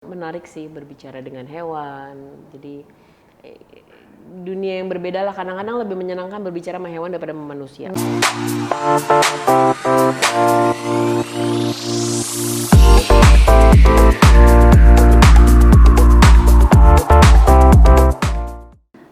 Menarik sih berbicara dengan hewan. Jadi dunia yang berbeda lah. Kadang-kadang lebih menyenangkan berbicara sama hewan daripada sama manusia.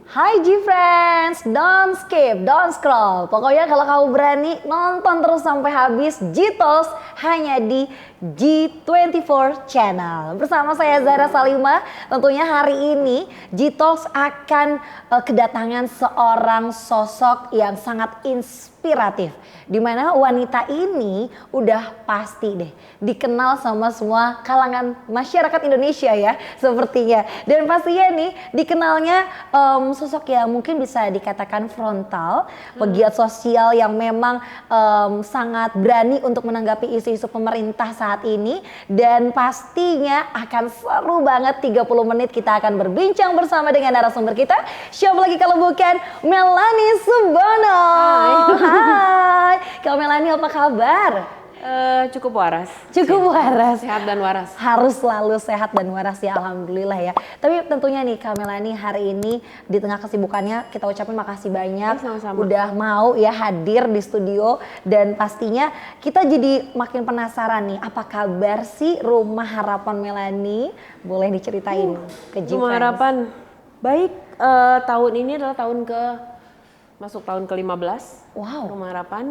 Hai G-Friends, don't skip, don't scroll. Pokoknya kalau kamu berani nonton terus sampai habis G-Talks hanya di G24 Channel. Bersama saya Zahra Salimah, tentunya hari ini G-Talks akan kedatangan seorang sosok yang sangat inspiratif. Dimana wanita ini udah pasti deh dikenal sama semua kalangan masyarakat Indonesia ya sepertinya. Dan pastinya nih dikenalnya sosok yang mungkin bisa dikatakan frontal, pegiat sosial yang memang sangat berani untuk menanggapi isu-isu pemerintah saat ini. Dan pastinya akan seru banget 30 menit kita akan berbincang bersama dengan narasumber kita. Siapa lagi kalau bukan Melanie Subono. Hai. Kak Melanie, apa kabar? Cukup waras. Cukup waras. Sehat dan waras. Harus selalu sehat dan waras ya, alhamdulillah ya. Tapi tentunya nih Kak Melanie, hari ini di tengah kesibukannya kita ucapin makasih banyak. Sama-sama. Udah mau ya hadir di studio. Dan pastinya kita jadi makin penasaran nih, apa kabar sih Rumah Harapan Melanie? Boleh diceritain ke G-Friends. Rumah Harapan baik. Tahun ini adalah masuk tahun ke-15. Wow. Rumah Harapan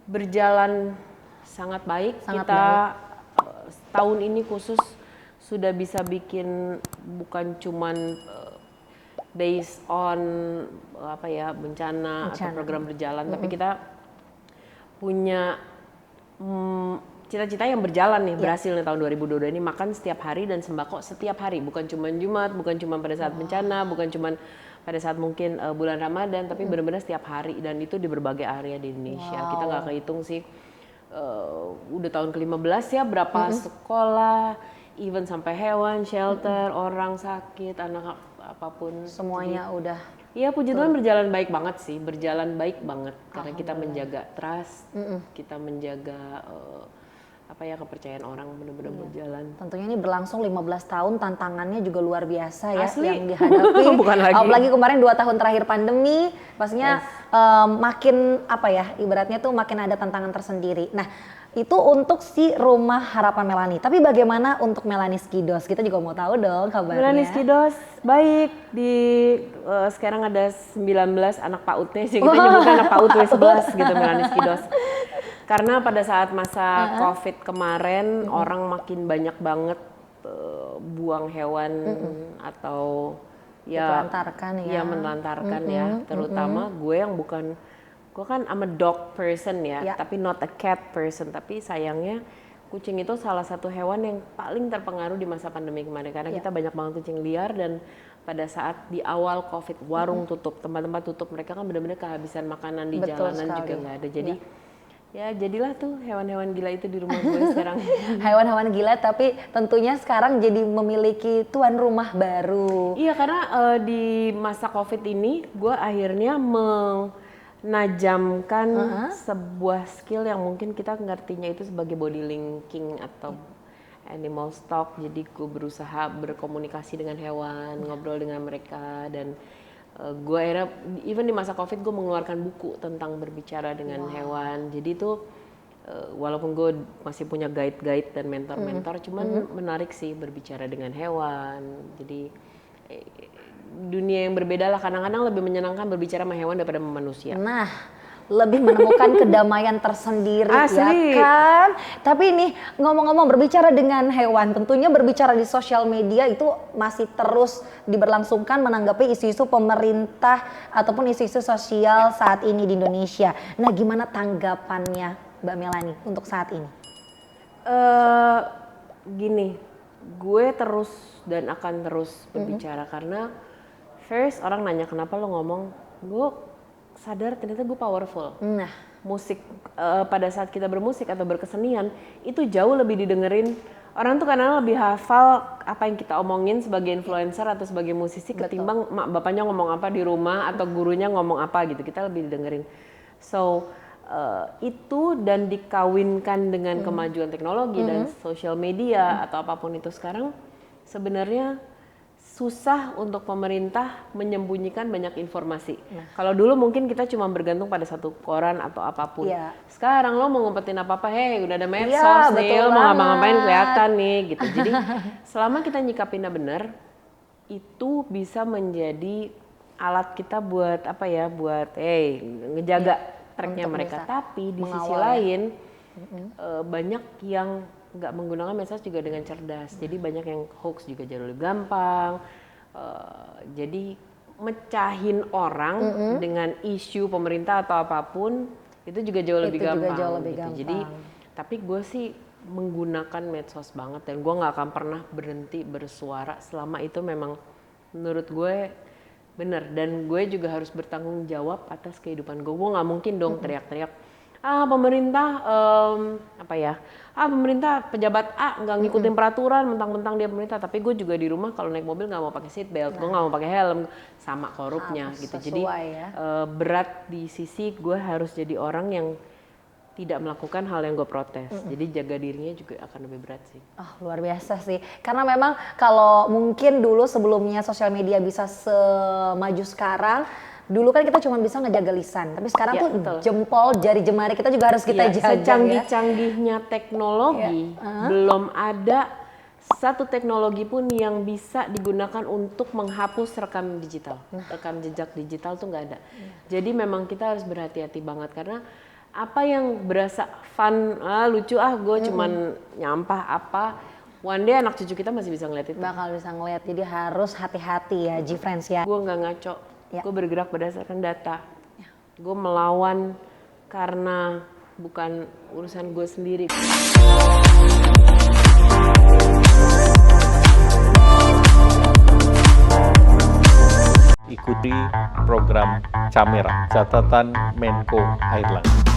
berjalan sangat baik. Sangat Kita tahun ini khusus sudah bisa bikin bukan cuman based on bencana atau program berjalan, tapi kita punya cita-cita yang berjalan nih, berhasil nih tahun 2022 ini, makan setiap hari dan sembako setiap hari, bukan cuma Jumat, bukan cuma pada saat bencana, bukan cuma pada saat mungkin bulan Ramadan, tapi benar-benar setiap hari, dan itu di berbagai area di Indonesia. Kita nggak kehitung sih, udah tahun ke-15 ya, berapa sekolah, even sampai hewan, shelter, orang sakit, anak apapun. Semuanya udah. Iya, puji Tuhan berjalan baik banget sih, berjalan baik banget. Karena kita menjaga trust, kita menjaga kepercayaan orang benar-benar berjalan. Tentunya ini berlangsung 15 tahun, tantangannya juga luar biasa ya. Asli. Yang dihadapi. Bukan lagi. Apalagi kemarin 2 tahun terakhir pandemi, pastinya makin ibaratnya tuh makin ada tantangan tersendiri. Nah, itu untuk si Rumah Harapan Melanie. Tapi bagaimana untuk Melanie Skidos? Kita juga mau tahu dong kabarnya. Melanie Skidos baik, sekarang ada 19 anak PAUD-nya sih, kita nyebutnya anak PAUD 11 gitu, Melanie Skidos. Karena pada saat masa COVID kemarin, orang makin banyak banget buang hewan atau menelantarkan ya. Terutama gue kan I'm a dog person ya, tapi not a cat person. Tapi sayangnya kucing itu salah satu hewan yang paling terpengaruh di masa pandemi kemarin. Karena kita banyak banget kucing liar, dan pada saat di awal COVID warung tutup, tempat-tempat tutup, mereka kan benar-benar kehabisan makanan di jalanan juga nggak ada. Jadi ya jadilah tuh hewan-hewan gila itu di rumah gue sekarang. Hewan-hewan gila, tapi tentunya sekarang jadi memiliki tuan rumah baru. Iya, karena di masa COVID ini gue akhirnya menajamkan sebuah skill yang mungkin kita ngertinya itu sebagai body linking atau animal stock. Jadi gue berusaha berkomunikasi dengan hewan, ngobrol dengan mereka, dan gue akhirnya even di masa COVID gue mengeluarkan buku tentang berbicara dengan hewan. Jadi itu walaupun gue masih punya guide-guide dan mentor-mentor, cuman menarik sih berbicara dengan hewan. Jadi dunia yang berbeda lah. Kadang-kadang lebih menyenangkan berbicara sama hewan daripada sama manusia. Nah, lebih menemukan kedamaian tersendiri. Asli. Ya kan? Tapi nih ngomong-ngomong berbicara dengan hewan, tentunya berbicara di sosial media itu masih terus diberlangsungkan menanggapi isu-isu pemerintah ataupun isu-isu sosial saat ini di Indonesia. Nah, gimana tanggapannya Mbak Melanie untuk saat ini? Gini, gue terus dan akan terus berbicara karena first orang nanya kenapa lo ngomong, gue sadar ternyata gue powerful. Nah, musik pada saat kita bermusik atau berkesenian itu jauh lebih didengerin. Orang tuh kadang lebih hafal apa yang kita omongin sebagai influencer atau sebagai musisi ketimbang mak bapaknya ngomong apa di rumah atau gurunya ngomong apa gitu. Kita lebih didengerin. So itu dan dikawinkan dengan kemajuan teknologi dan sosial media atau apapun itu sekarang sebenarnya susah untuk pemerintah menyembunyikan banyak informasi. Kalau dulu mungkin kita cuma bergantung pada satu koran atau apapun. Iya. Sekarang lo mau ngumpetin apa-apa, udah ada medsos Iya, nih, betul lo mau ngapa-ngapain banget. kelihatan nih gitu. Jadi selama kita nyikapinnya benar, itu bisa menjadi alat kita buat buat ngejaga tracknya Untuk mereka. bisa Tapi di sisi mengawal ya. lain banyak yang nggak menggunakan medsos juga dengan cerdas. Jadi banyak yang hoax juga jauh lebih gampang. Jadi mecahin orang dengan isu pemerintah atau apapun itu juga jauh lebih Itu juga gampang. jauh lebih gitu. gampang. Jadi tapi gue sih menggunakan medsos banget dan gue nggak akan pernah berhenti bersuara selama itu memang menurut gue bener, dan gue juga harus bertanggung jawab atas kehidupan gue. Gue nggak mungkin dong teriak-teriak pemerintah pemerintah pejabat A nggak ngikutin peraturan, mentang-mentang dia pemerintah, tapi gue juga di rumah kalau naik mobil nggak mau pakai seat belt, gue nggak mau pakai helm, sama korupnya Harus gitu. sesuai Jadi ya. berat di sisi gue harus jadi orang yang tidak melakukan hal yang gue protes. Jadi jaga dirinya juga akan lebih berat sih. Oh, luar biasa sih. Karena memang kalau mungkin dulu sebelumnya sosial media bisa semaju sekarang, dulu kan kita cuma bisa ngejaga lisan. Tapi sekarang Ya, tuh betul. jempol, jari jemari kita juga harus kita jaga ya. Secanggih-canggihnya teknologi, belum ada satu teknologi pun yang bisa digunakan untuk menghapus rekam digital. Rekam jejak digital tuh nggak ada. Jadi memang kita harus berhati-hati banget karena apa yang berasa fun, lucu gue cuman nyampah one day anak cucu kita masih bisa ngeliat itu. Bakal bisa ngeliat, jadi harus hati-hati ya G-Friends ya. Gue nggak ngaco, Ya. gue bergerak berdasarkan data. Gue melawan karena bukan urusan gue sendiri. Ikuti program Camera, catatan Menko Airlangga.